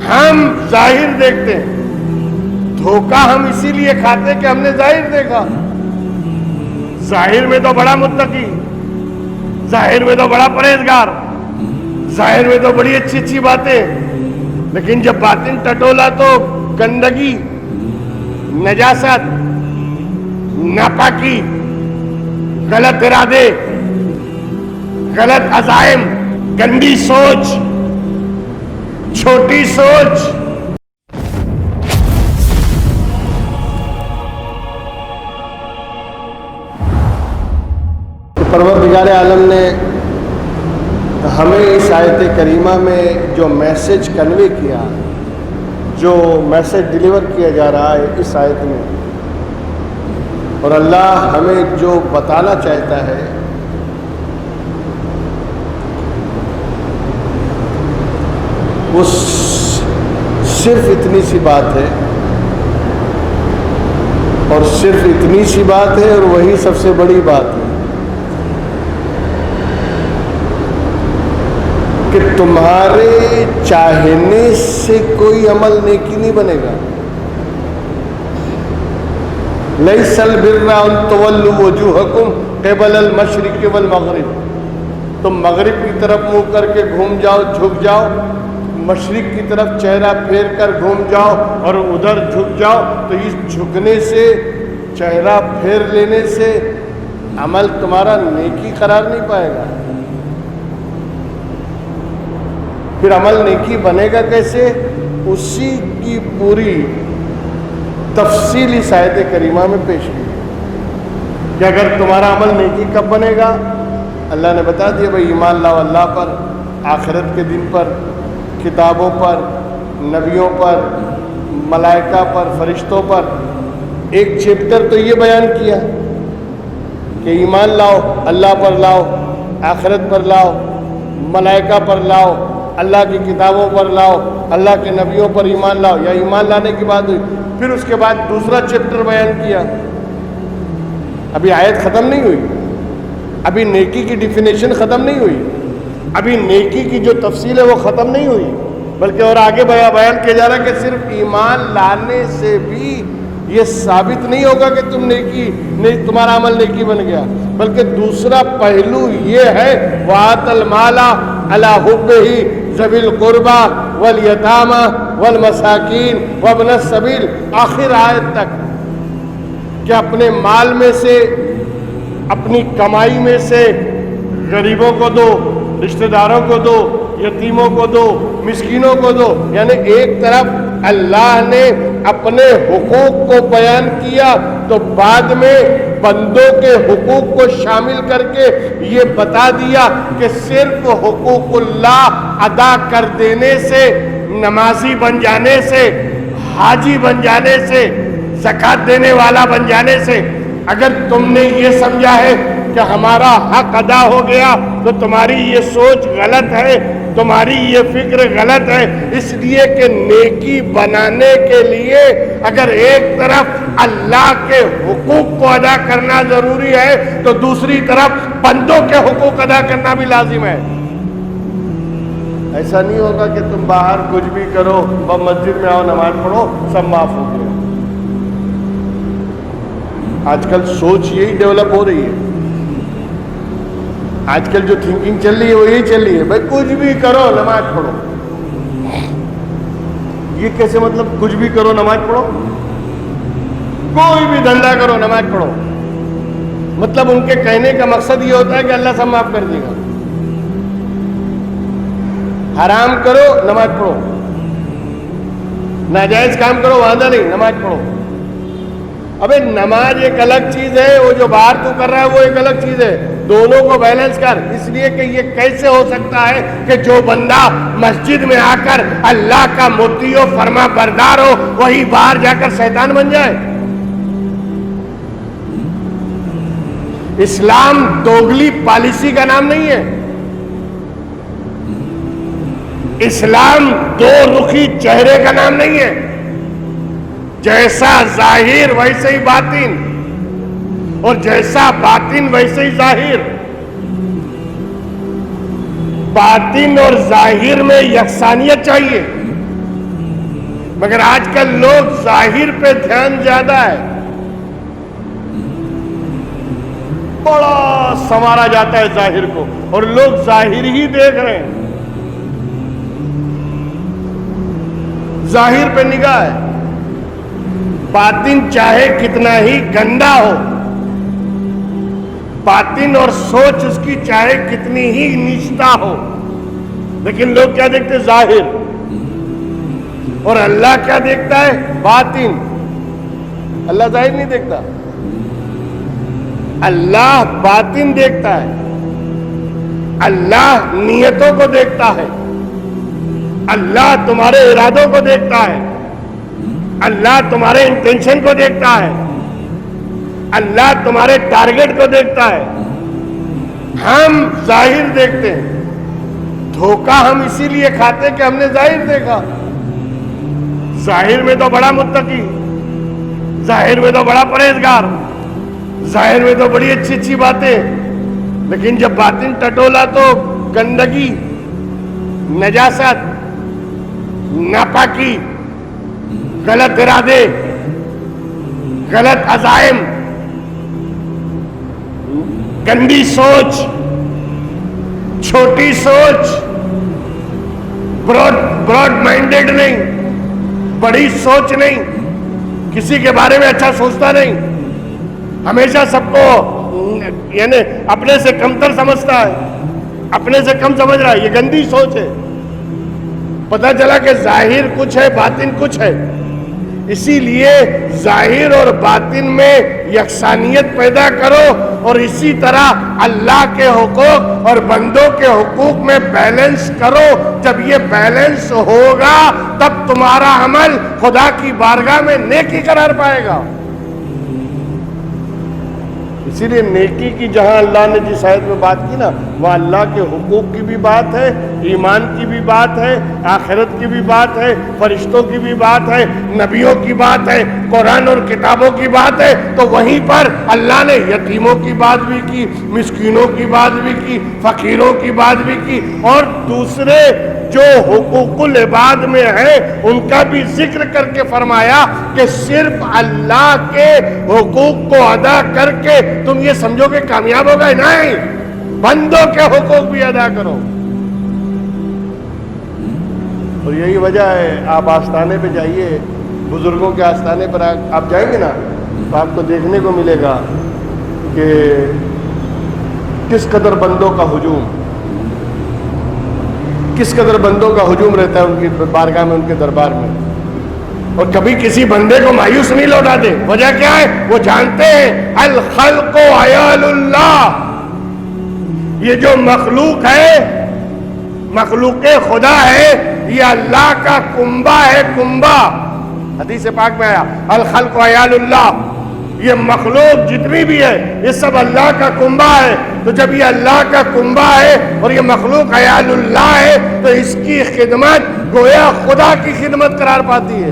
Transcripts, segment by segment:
ہم ظاہر دیکھتے ہیں، دھوکہ ہم اسی لیے کھاتے کہ ہم نے ظاہر دیکھا. ظاہر میں تو بڑا متقی، ظاہر میں تو بڑا پرہیزگار، ظاہر میں تو بڑی اچھی اچھی باتیں، لیکن جب باطن ٹٹولا تو گندگی، نجاست، ناپاکی، غلط ارادے، غلط عزائم، گندی سوچ، چھوٹی سوچ. پروردگار عالم نے ہمیں اس آیت کریمہ میں جو میسج کنوے کیا، جو میسج ڈیلیور کیا جا رہا ہے اس آیت میں، اور اللہ ہمیں جو بتانا چاہتا ہے، وہ صرف اتنی سی بات ہے، اور صرف اتنی سی بات ہے، اور وہی سب سے بڑی بات ہے کہ تمہارے چاہنے سے کوئی عمل نیکی نہیں بنے گا. لیس البر ان تولوا وجوہکم قبل المشرق والمغرب. تم مغرب کی طرف منہ کر کے گھوم جاؤ، جھک جاؤ، مشرق کی طرف چہرہ پھیر کر گھوم جاؤ اور ادھر جھک جاؤ، تو اس جھکنے سے، چہرہ پھیر لینے سے عمل تمہارا نیکی قرار نہیں پائے گا. پھر عمل نیکی بنے گا کیسے؟ اسی کی پوری تفصیل اس آیت کریمہ میں پیش کی کہ اگر تمہارا عمل نیکی کب بنے گا؟ اللہ نے بتا دیا بھائی ایمان لاؤ اللہ پر، آخرت کے دن پر، کتابوں پر، نبیوں پر، ملائکہ پر، فرشتوں پر. ایک چیپٹر تو یہ بیان کیا کہ ایمان لاؤ، اللہ پر لاؤ، آخرت پر لاؤ، ملائکہ پر لاؤ، اللہ کی کتابوں پر لاؤ، اللہ کے نبیوں پر ایمان لاؤ. یا ایمان لانے کی بات ہوئی. پھر اس کے بعد دوسرا چیپٹر بیان کیا. ابھی آیت ختم نہیں ہوئی، ابھی نیکی کی ڈیفینیشن ختم نہیں ہوئی، ابھی نیکی کی جو تفصیل ہے وہ ختم نہیں ہوئی، بلکہ اور آگے بیان کیا جا رہا ہے کہ صرف ایمان لانے سے بھی یہ ثابت نہیں ہوگا کہ تمہارا عمل نیکی بن گیا، بلکہ دوسرا پہلو یہ ہے وَآتَ الْمَالَ عَلَىٰ حُبِّهِ ذوِي الْقُرْبَىٰ وَالْيَتَامَىٰ وَالْمَسَاكِينِ وَابْنَ السَّبِيلِ. آخر آیت تک کہ اپنے مال میں سے، اپنی کمائی میں سے غریبوں کو دو، رشتہ داروں کو دو، یتیموں کو دو، مسکینوں کو دو. یعنی ایک طرف اللہ نے اپنے حقوق کو بیان کیا تو بعد میں بندوں کے حقوق کو شامل کر کے یہ بتا دیا کہ صرف حقوق اللہ ادا کر دینے سے، نمازی بن جانے سے، حاجی بن جانے سے، زکوٰۃ دینے والا بن جانے سے، اگر تم نے یہ سمجھا ہے کہ ہمارا حق ادا ہو گیا تو تمہاری یہ سوچ غلط ہے، تمہاری یہ فکر غلط ہے. اس لیے کہ نیکی بنانے کے لیے اگر ایک طرف اللہ کے حقوق کو ادا کرنا ضروری ہے تو دوسری طرف بندوں کے حقوق ادا کرنا بھی لازم ہے. ایسا نہیں ہوگا کہ تم باہر کچھ بھی کرو، مسجد میں آؤ، نماز پڑھو، سب معاف ہو گیا. آج کل سوچ یہی ڈیولپ ہو رہی ہے، آج کل جو تھنکنگ چل رہی ہے وہ یہی چل رہی ہے بھائی کچھ بھی کرو نماز پڑھو. یہ کیسے مطلب کچھ بھی کرو نماز پڑھو؟ کوئی بھی دھندا کرو نماز پڑھو. مطلب ان کے کہنے کا مقصد یہ ہوتا ہے کہ اللہ سب معاف کر دے گا. حرام کرو نماز پڑھو، ناجائز کام کرو وعدہ نہیں، نماز پڑھو. ابے نماز ایک الگ چیز ہے، وہ جو باہر تو کر رہا ہے وہ ایک الگ چیز ہے. دونوں کو بیلنس کر. اس لیے کہ یہ کیسے ہو سکتا ہے کہ جو بندہ مسجد میں آ کر اللہ کا مطیع و فرما بردار ہو وہی باہر جا کر شیطان بن جائے؟ اسلام دوگلی پالیسی کا نام نہیں ہے. اسلام دو رخی چہرے کا نام نہیں ہے. جیسا ظاہر ویسے ہی باطن، اور جیسا باطن ویسے ہی ظاہر. باطن اور ظاہر میں یکسانیت چاہیے. مگر آج کل لوگ ظاہر پہ دھیان زیادہ ہے، بڑا سنوارا جاتا ہے ظاہر کو، اور لوگ ظاہر ہی دیکھ رہے ہیں، ظاہر پہ نگاہ ہے۔ باطن چاہے کتنا ہی گندا ہو، باطن اور سوچ اس کی چاہے کتنی ہی نیچتا ہو، لیکن لوگ کیا دیکھتے؟ ظاہر۔ اور اللہ کیا دیکھتا ہے؟ باطن۔ اللہ ظاہر نہیں دیکھتا، اللہ باطن دیکھتا ہے، اللہ نیتوں کو دیکھتا ہے، اللہ تمہارے ارادوں کو دیکھتا ہے، اللہ تمہارے انٹینشن کو دیکھتا ہے، اللہ تمہارے ٹارگٹ کو دیکھتا ہے۔ ہم ظاہر دیکھتے ہیں، دھوکہ ہم اسی لیے کھاتے کہ ہم نے ظاہر دیکھا۔ ظاہر میں تو بڑا متقی، ظاہر میں تو بڑا پرہیزگار، ظاہر میں تو بڑی اچھی اچھی باتیں، لیکن جب باطن ٹٹولا تو گندگی، نجاست، ناپاکی، غلط ارادے، غلط عزائم، گندی سوچ، چھوٹی سوچ، براڈ مائنڈیڈ نہیں، بڑی سوچ نہیں، کسی کے بارے میں اچھا سوچتا نہیں، ہمیشہ سب کو یعنی اپنے سے کمتر سمجھتا ہے، اپنے سے کم سمجھ رہا ہے، یہ گندی سوچ ہے۔ پتہ چلا کہ ظاہر کچھ ہے، باطن کچھ ہے۔ اسی لیے ظاہر اور باطن میں یکسانیت پیدا کرو، اور اسی طرح اللہ کے حقوق اور بندوں کے حقوق میں بیلنس کرو۔ جب یہ بیلنس ہوگا تب تمہارا عمل خدا کی بارگاہ میں نیکی قرار پائے گا۔ اسی لیے نیکی کی جہاں اللہ نے جس آیت میں بات کی نا، وہاں اللہ کے حقوق کی بھی بات ہے، ایمان کی بھی بات ہے، آخرت کی بھی بات ہے، فرشتوں کی بھی بات ہے، نبیوں کی بات ہے، قرآن اور کتابوں کی بات ہے۔ تو وہیں پر اللہ نے یتیموں کی بات بھی کی، مسکینوں کی بات بھی کی، فقیروں کی بات بھی کی، اور دوسرے جو حقوق العباد میں ہیں ان کا بھی ذکر کر کے فرمایا کہ صرف اللہ کے حقوق کو ادا کر کے تم یہ سمجھو کہ کامیاب ہو گئے، نہیں، بندوں کے حقوق بھی ادا کرو۔ اور یہی وجہ ہے، آپ آستانے پہ جائیے، بزرگوں کے آستانے پر آپ جائیں گے نا تو آپ کو دیکھنے کو ملے گا کہ کس قدر بندوں کا ہجوم، کس قدر بندوں کا ہجوم رہتا ہے ان کی بارگاہ میں، ان کے دربار میں، اور کبھی کسی بندے کو مایوس نہیں لوٹاتے۔ وجہ کیا ہے؟ وہ جانتے ہیں الخلق عیال اللہ، یہ جو مخلوق ہے، مخلوق خدا ہے، یہ اللہ کا کنبہ ہے، کنبہ۔ حدیث پاک میں آیا الخلق عیال اللہ، یہ مخلوق جتنی بھی ہے یہ سب اللہ کا کنبہ ہے۔ تو جب یہ اللہ کا کنبہ ہے اور یہ مخلوق عیال اللہ ہے تو اس کی خدمت گویا خدا کی خدمت قرار پاتی ہے۔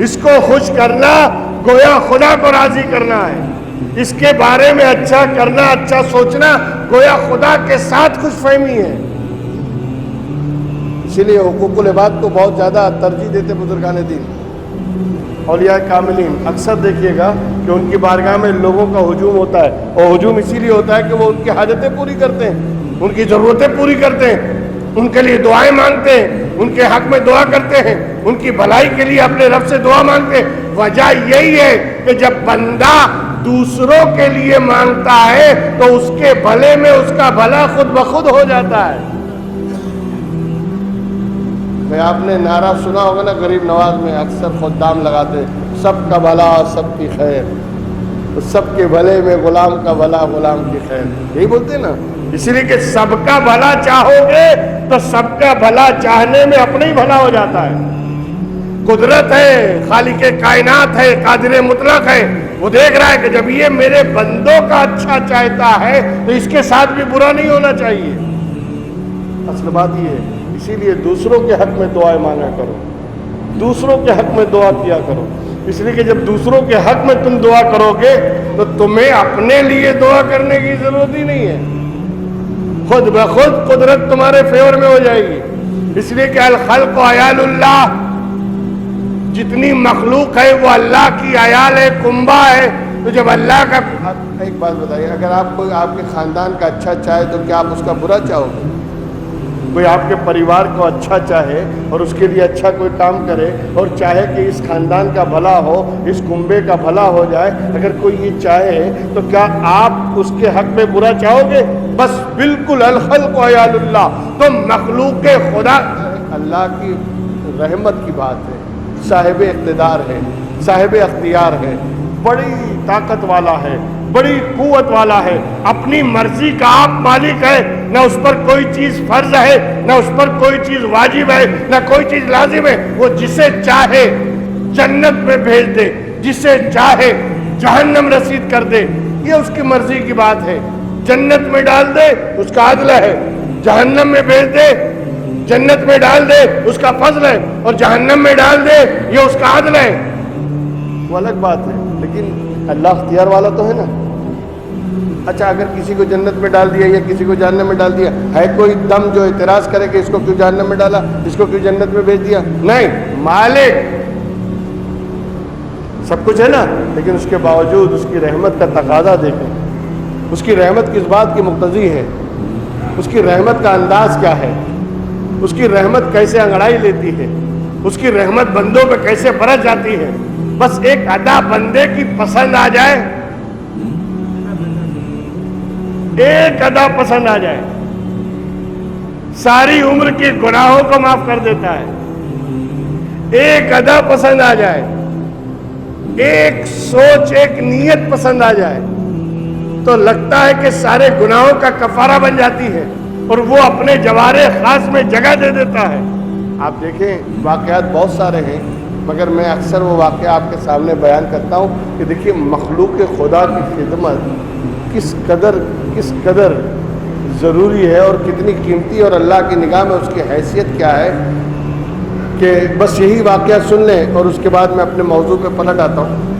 اس کو خوش کرنا گویا خدا کو راضی کرنا ہے، اس کے بارے میں اچھا کرنا، اچھا سوچنا گویا خدا کے ساتھ خوش فہمی ہے۔ اسی لیے حقوق العباد کو بہت زیادہ ترجیح دیتے بزرگان دین، اولیاء کاملین۔ اکثر دیکھیے گا کہ ان کی بارگاہ میں لوگوں کا ہجوم ہوتا ہے، اور ہجوم اسی لیے ہوتا ہے کہ وہ ان کی حاجتیں پوری کرتے ہیں، ان کی ضرورتیں پوری کرتے ہیں، ان کے لیے دعائیں مانگتے ہیں، ان کے حق میں دعا کرتے ہیں، ان کی بھلائی کے لیے اپنے رب سے دعا مانگتے ہیں۔ وجہ یہی ہے کہ جب بندہ دوسروں کے لیے مانگتا ہے تو اس کے بھلے میں اس کا بھلا خود بخود ہو جاتا ہے۔ آپ نے نعرہ سنا ہوگا نا غریب نواز میں، اکثر خدام لگاتے سب کا بھلا سب کی خیر، سب کے بھلے میں غلام کا بھلا غلام کی خیر، یہی بولتے نا۔ اسی لیے کہ سب کا بھلا چاہو گے تو سب کا بھلا چاہنے میں اپنا ہی بھلا ہو جاتا ہے۔ قدرت ہے، خالق کائنات ہے، قادر مطلق ہے، وہ دیکھ رہا ہے کہ جب یہ میرے بندوں کا اچھا چاہتا ہے تو اس کے ساتھ بھی برا نہیں ہونا چاہیے۔ اصل بات یہ ہے، اسی لیے دوسروں کے حق میں دعائیں مانگا کرو، دوسروں کے حق میں دعا کیا کرو۔ اس لیے کہ جب دوسروں کے حق میں تم دعا کرو گے تو تمہیں اپنے لیے دعا کرنے کی ضرورت ہی نہیں ہے، خود بخود قدرت تمہارے فیور میں ہو جائے گی۔ اس لیے کہ الخلق عیال اللہ، جتنی مخلوق ہے وہ اللہ کی عیال ہے، کنبہ ہے. تو جب اللہ کا ایک بات بتائیے، اگر آپ کوئی آپ کے خاندان کا اچھا چاہے تو کیا آپ اس کا برا چاہو گے؟ کوئی آپ کے پریوار کو اچھا چاہے اور اس کے لیے اچھا کوئی کام کرے اور چاہے کہ اس خاندان کا بھلا ہو، اس کنبے کا بھلا ہو جائے، اگر کوئی یہ چاہے تو کیا آپ اس کے حق میں برا چاہو گے؟ بس بالکل. الخلق عیال اللہ، تو مخلوق خدا اللہ کی رحمت کی بات ہے. صاحب اقتدار ہے، صاحب اختیار ہے، بڑی طاقت والا ہے، بڑی قوت والا ہے، اپنی مرضی کا آپ مالک ہے. نہ اس پر کوئی چیز فرض ہے، نہ اس پر کوئی چیز واجب ہے، نہ کوئی چیز لازم ہے. وہ جسے چاہے جنت میں بھیج دے، جسے چاہے جہنم رسید کر دے، یہ اس کی مرضی کی بات ہے. جنت میں ڈال دے اس کا عدل ہے، جہنم میں بھیج دے جنت میں ڈال دے اس کا فضل ہے، اور جہنم میں ڈال دے یہ اس کا عدل ہے. وہ الگ بات ہے، لیکن اللہ اختیار والا تو ہے نا. اچھا اگر کسی کو جنت میں ڈال دیا یا کسی کو جہنم میں ڈال دیا، ہے کوئی دم جو اعتراض کرے کہ اس کو کیوں جہنم میں ڈالا، اس کو کیوں جنت میں بھیج دیا؟ نہیں، مالک سب کچھ ہے نا. لیکن اس کے باوجود اس کی رحمت کا تقاضا دیکھیں، اس کی رحمت کس بات کی مقتضی ہے، اس کی رحمت کا انداز کیا ہے، اس کی رحمت کیسے انگڑائی لیتی ہے، اس کی رحمت بندوں پہ کیسے برس جاتی ہے. بس ایک ادا بندے کی پسند آ جائے، ایک ادا پسند آ جائے، ساری عمر کے گناہوں کو معاف کر دیتا ہے. ایک ادا پسند آ جائے، ایک سوچ، ایک نیت پسند آ جائے تو لگتا ہے کہ سارے گناہوں کا کفارہ بن جاتی ہے اور وہ اپنے جوارے خاص میں جگہ دے دیتا ہے. آپ دیکھیں واقعات بہت سارے ہیں، مگر میں اکثر وہ واقعہ آپ کے سامنے بیان کرتا ہوں کہ دیکھیے مخلوق خدا کی خدمت کس قدر ضروری ہے اور کتنی قیمتی، اور اللہ کی نگاہ میں اس کی حیثیت کیا ہے. کہ بس یہی واقعہ سن لیں اور اس کے بعد میں اپنے موضوع پہ پلٹ آتا ہوں.